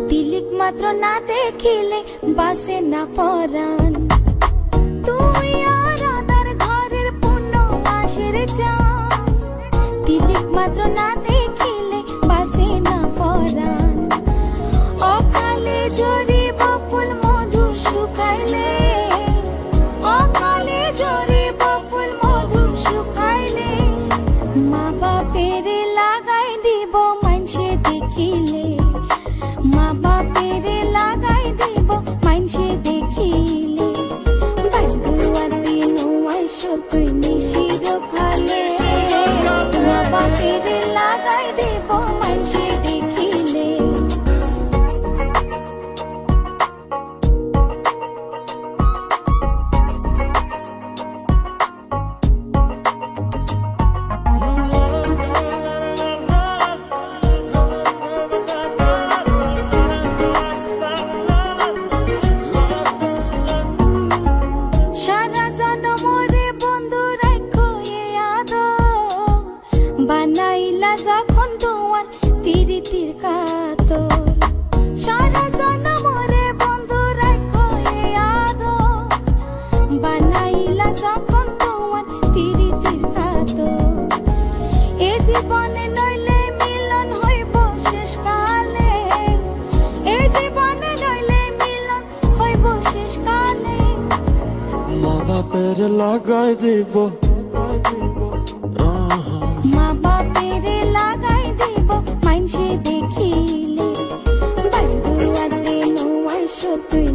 तिलिक मात्र ना देखिले बासे ना परान तुई आराधार घरेर पूर्ण मासेर चान तिलिक मात्र ना देखिले बासे ना परान अकाले झरिब फुल मधु शुकाइले अकाले झरिब फुल मधु शुकाइले मा बापेर लागाई দিব मानसे देखिले मा बापेर लागाई দিব मानसे देखिले बांधुआ दिन आइसो तुई निशिर खाले मा बापेर लागाई দিব मानसे देखिले বানাইলা যখন তোমার তিরিতির কাতর সারা জনমরে বন্ধু রাখো এ আদর বানাইলা যখন তোমার তিরিতির কাতর এ জীবনে নইলে মিলন হইব শেষকালে এ জীবনে নইলে মিলন হইব শেষকালে মা বাপের লাগাই দিব মা বাপের লাগাই দিব মানসে দেখিলে বান্ধুয়া দিন আইসো তুই